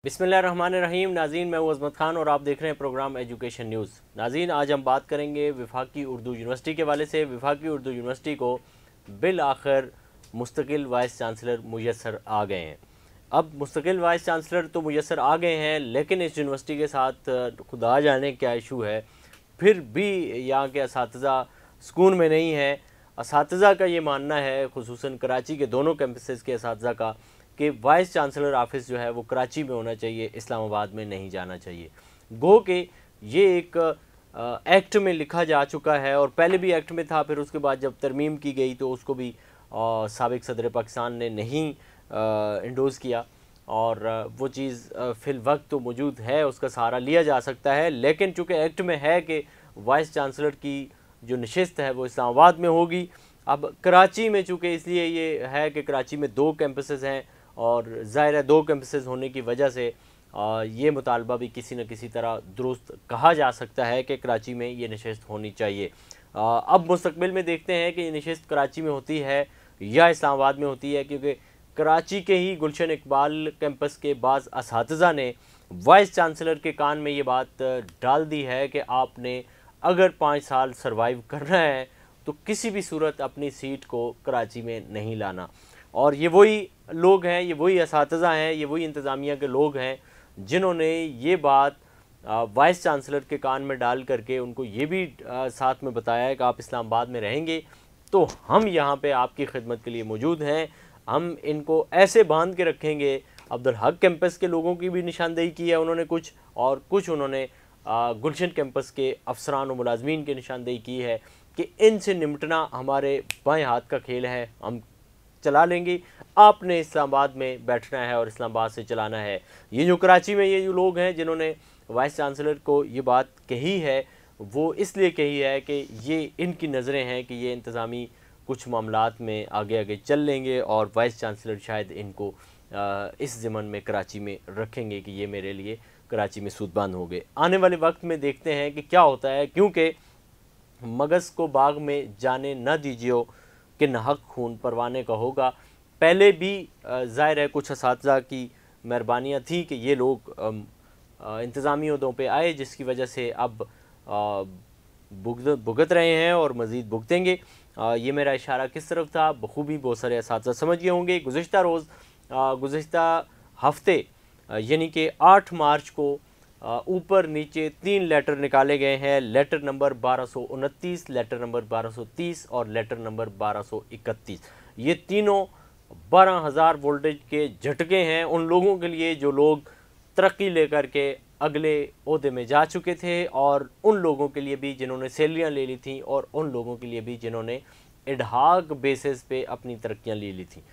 बिस्मिल्लाहिर्रहमानिर्रहीम। नाज़रीन, मैं हूं अज़मत खान और आप देख रहे हैं प्रोग्राम एजुकेशन न्यूज़। नाज़रीन, आज हम बात करेंगे वफाकी उर्दू यूनिवर्सिटी के हवाले से। वफाकी उर्दू यूनिवर्सिटी को बिल आखिर मुस्तकिल वाइस चांसलर मुयस्सर आ गए हैं। अब मुस्तकिल वाइस चांसलर तो मुयस्सर आ गए हैं, लेकिन इस यूनिवर्सिटी के साथ खुदा जाने क्या इशू है। फिर भी यहाँ के असातिज़ा सुकून में नहीं है। असातिज़ा का ये मानना है, खुसूसन कराची के दोनों कैंपसेस के असातिज़ा का, कि वाइस चांसलर ऑफिस जो है वो कराची में होना चाहिए, इस्लामाबाद में नहीं जाना चाहिए। गो कि ये एक एक्ट में लिखा जा चुका है और पहले भी एक्ट में था, फिर उसके बाद जब तरमीम की गई तो उसको भी साबिक सदर पाकिस्तान ने नहीं इंडोज़ किया और वो चीज़ फ़िल वक्त तो मौजूद है, उसका सहारा लिया जा सकता है। लेकिन चूँकि एक्ट में है कि वाइस चांसलर की जो नशिस्त है वो इस्लामाबाद में होगी। अब कराची में चूँकि इसलिए ये है कि कराची में दो कैंपसेस हैं और ज़ाहिर है दो कैंपसेस होने की वजह से ये मुतालबा भी किसी न किसी तरह दुरुस्त कहा जा सकता है कि कराची में ये नशिस्त होनी चाहिए। अब मुस्तकबिल में देखते हैं कि ये नशिस्त कराची में होती है या इस्लामाबाद में होती है, क्योंकि कराची के ही गुलशन इकबाल कैंपस के बाज़ असातिज़ा ने वाइस चांसलर के कान में ये बात डाल दी है कि आपने अगर 5 साल सर्वाइव करना है तो किसी भी सूरत अपनी सीट को कराची में नहीं लाना। और ये वही लोग हैं, ये वही असातिज़ा हैं, ये वही इंतज़ामिया के लोग हैं जिन्होंने ये बात वाइस चांसलर के कान में डाल करके उनको ये भी साथ में बताया है कि आप इस्लामाबाद में रहेंगे तो हम यहाँ पे आपकी खिदमत के लिए मौजूद हैं, हम इनको ऐसे बांध के रखेंगे। अब्दुल हक कैंपस के लोगों की भी निशानदेही की है उन्होंने कुछ, और कुछ उन्होंने गुलशन कैंपस के अफसरान और मुलाजमीन की निशानदेही की है कि इनसे निमटना हमारे बाएँ हाथ का खेल है, हम चला लेंगे, आपने इस्लामाबाद में बैठना है और इस्लामाबाद से चलाना है। ये जो कराची में ये जो लोग हैं जिन्होंने वाइस चांसलर को ये बात कही है, वो इसलिए कही है कि ये इनकी नज़रें हैं कि ये इंतज़ामी कुछ मामलात में आगे आगे चल लेंगे और वाइस चांसलर शायद इनको इस ज़मन में कराची में रखेंगे कि ये मेरे लिए कराची में सूदबान हो गए। आने वाले वक्त में देखते हैं कि क्या होता है, क्योंकि मगज़ को बाग में जाने न दीजिए कि नाहक खून परवाने का होगा। पहले भी ज़ाहिर है कुछ असातिज़ा की मेहरबानियाँ थी कि ये लोग इंतज़ामी ओहदों पे आए, जिसकी वजह से अब भुगत रहे हैं और मज़ीद भुगतेंगे। ये मेरा इशारा किस तरफ था बखूबी बहुत सारे असातिज़ा समझ गए होंगे। गुज़िश्ता हफ्ते यानी कि 8 मार्च को ऊपर नीचे 3 लेटर निकाले गए हैं। लेटर नंबर 1229, लेटर नंबर 1230 और लेटर नंबर 1231। ये तीनों 12,000 वोल्टेज के झटके हैं उन लोगों के लिए जो लोग तरक्की लेकर के अगले ओहदे में जा चुके थे, और उन लोगों के लिए भी जिन्होंने सैलरियाँ ले ली थी, और उन लोगों के लिए भी जिन्होंने एडहाक बेसिस पे अपनी तरक्कियाँ ले ली थी।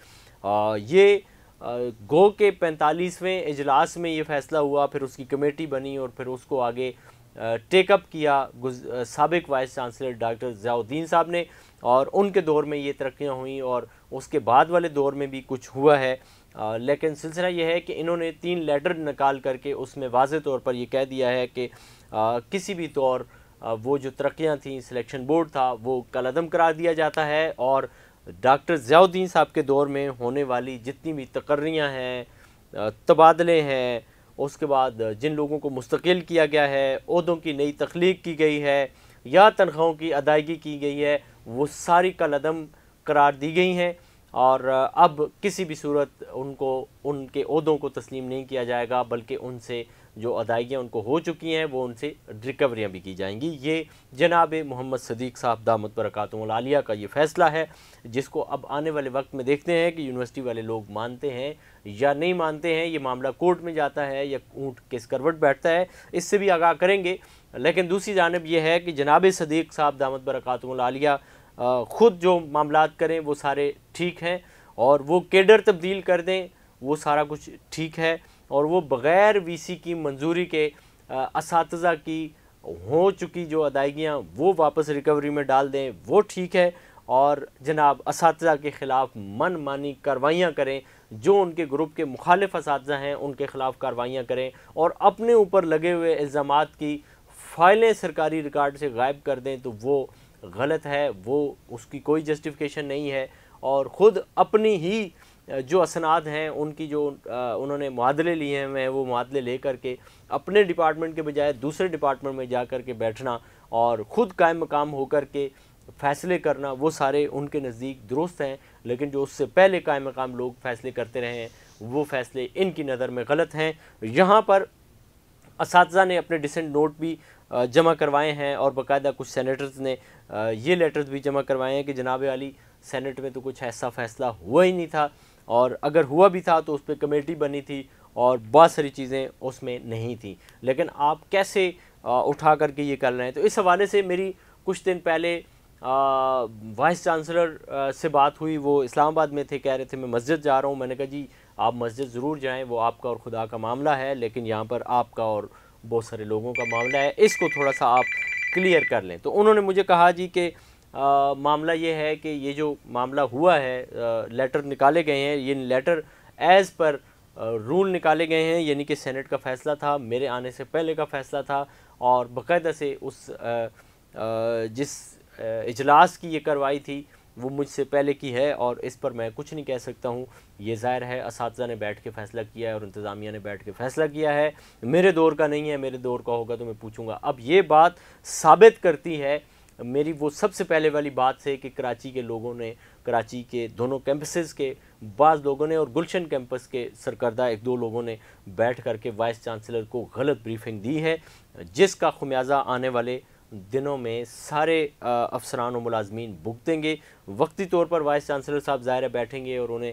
ये गो के 45वें इजलास में ये फ़ैसला हुआ, फिर उसकी कमेटी बनी और फिर उसको आगे टेकअप किया साबिक वाइस चांसलर डॉक्टर ज़ियाउद्दीन साहब ने, और उनके दौर में ये तरक्कियाँ हुई और उसके बाद वाले दौर में भी कुछ हुआ है। लेकिन सिलसिला ये है कि इन्होंने 3 लेटर निकाल करके उसमें वाज़े तौर पर ये कह दिया है कि किसी भी तौर वो जो तरक्कियाँ थी, सिलेक्शन बोर्ड था, वो कलअदम करार दिया जाता है, और डॉक्टर ज़ियाउद्दीन साहब के दौर में होने वाली जितनी भी तकर्रियाँ हैं, तबादले हैं, उसके बाद जिन लोगों को मुस्तकिल किया गया है, ओहदों की नई तख्लीक की गई है या तनख्वाहों की अदायगी की गई है, वो सारी कलअदम करार दी गई हैं। और अब किसी भी सूरत उनको उनके ओहदों को तस्लीम नहीं किया जाएगा, बल्कि उनसे जो अदायगियाँ उनको हो चुकी हैं वो उनसे रिकवरियाँ भी की जाएंगी। ये जनाब मोहम्मद सदीक़ साहब दामत बरकातुहुल आलिया का ये फ़ैसला है, जिसको अब आने वाले वक्त में देखते हैं कि यूनिवर्सिटी वाले लोग मानते हैं या नहीं मानते हैं। ये मामला कोर्ट में जाता है या ऊँट केस करवट बैठता है, इससे भी आगाह करेंगे। लेकिन दूसरी जानब यह है कि जनाब सदीक़ साहब दामत बरकातुहुल आलिया ख़ुद जो मामलात करें वो सारे ठीक हैं, और वो केडर तब्दील कर दें वो सारा कुछ ठीक है, और वो बग़ैर वीसी की मंजूरी के असातिज़ा की हो चुकी जो अदायगियाँ वो वापस रिकवरी में डाल दें वो ठीक है, और जनाब असातिज़ा के ख़िलाफ़ मनमानी कार्रवाइयाँ करें, जो उनके ग्रुप के मुखालिफ असातिज़ा हैं उनके ख़िलाफ़ कार्रवाइयाँ करें, और अपने ऊपर लगे हुए इल्ज़ामात की फ़ाइलें सरकारी रिकॉर्ड से गायब कर दें तो वो गलत है, वो उसकी कोई जस्टिफिकेशन नहीं है। और ख़ुद अपनी ही جو اسناد ہیں ان کی جو انہوں نے معادلے لیے ہیں وہ معادلے لے کر کے اپنے ڈپارٹمنٹ کے بجائے دوسرے ڈپارٹمنٹ میں جا کر کے بیٹھنا اور خود قائم مقام ہو کر کے فیصلے کرنا، وہ سارے ان کے نزدیک درست ہیں، لیکن جو اس سے پہلے قائم مقام لوگ فیصلے کرتے رہے ہیں وہ فیصلے ان کی نظر میں غلط ہیں۔ یہاں پر اساتذہ نے اپنے ڈسنٹ نوٹ بھی جمع کروائے ہیں اور باقاعدہ کچھ سینیٹرز نے یہ لیٹرز بھی جمع کروائے ہیں کہ جناب عالی سینٹ میں تو کچھ ایسا فیصلہ ہوا ہی نہیں تھا، اور اگر ہوا بھی تھا تو اس پہ کمیٹی بنی تھی اور بہت ساری چیزیں اس میں نہیں تھیں، لیکن آپ کیسے اٹھا کر کے یہ کر رہے ہیں۔ تو اس حوالے سے میری کچھ دن پہلے وائس چانسلر سے بات ہوئی، وہ اسلام آباد میں تھے، کہہ رہے تھے میں مسجد جا رہا ہوں۔ میں نے کہا جی آپ مسجد ضرور جائیں، وہ آپ کا اور خدا کا معاملہ ہے، لیکن یہاں پر آپ کا اور بہت سارے لوگوں کا معاملہ ہے، اس کو تھوڑا سا آپ کلیئر کر لیں۔ تو انہوں نے مجھے کہا جی کہ معاملہ یہ ہے کہ یہ جو معاملہ ہوا ہے، لیٹر نکالے گئے ہیں، یہ لیٹر ایز پر رول نکالے گئے ہیں، یعنی کہ سینٹ کا فیصلہ تھا، میرے آنے سے پہلے کا فیصلہ تھا، اور باقاعدہ سے اس جس اجلاس کی یہ کروائی تھی وہ مجھ سے پہلے کی ہے، اور اس پر میں کچھ نہیں کہہ سکتا ہوں۔ یہ ظاہر ہے اساتذہ نے بیٹھ کے فیصلہ کیا ہے اور انتظامیہ نے بیٹھ کے فیصلہ کیا ہے، میرے دور کا نہیں ہے، میرے دور کا ہوگا تو میں پوچھوں گا۔ اب یہ بات ثابت کرتی ہے میری وہ سب سے پہلے والی بات سے کہ کراچی کے لوگوں نے، کراچی کے دونوں کیمپسز کے بعض لوگوں نے اور گلشن کیمپس کے سرکردہ ایک دو لوگوں نے بیٹھ کر کے وائس چانسلر کو غلط بریفنگ دی ہے، جس کا خمیازہ آنے والے دنوں میں سارے افسران و ملازمین بھگتیں گے۔ وقتی طور پر وائس چانسلر صاحب ظاہر ہے بیٹھیں گے اور انہیں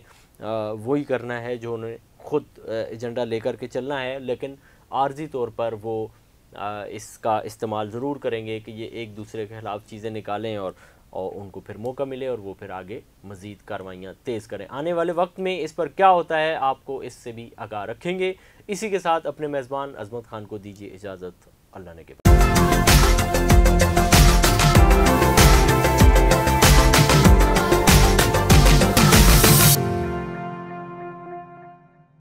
وہی کرنا ہے جو انہیں خود ایجنڈا لے کر کے چلنا ہے، لیکن عارضی طور پر وہ اس کا استعمال ضرور کریں گے کہ یہ ایک دوسرے کے خلاف چیزیں نکالیں اور ان کو پھر موقع ملے اور وہ پھر آگے مزید کارروائیاں تیز کریں۔ آنے والے وقت میں اس پر کیا ہوتا ہے آپ کو اس سے بھی آگاہ رکھیں گے۔ اسی کے ساتھ اپنے میزبان عظمت خان کو دیجیے اجازت، اللہ نے کے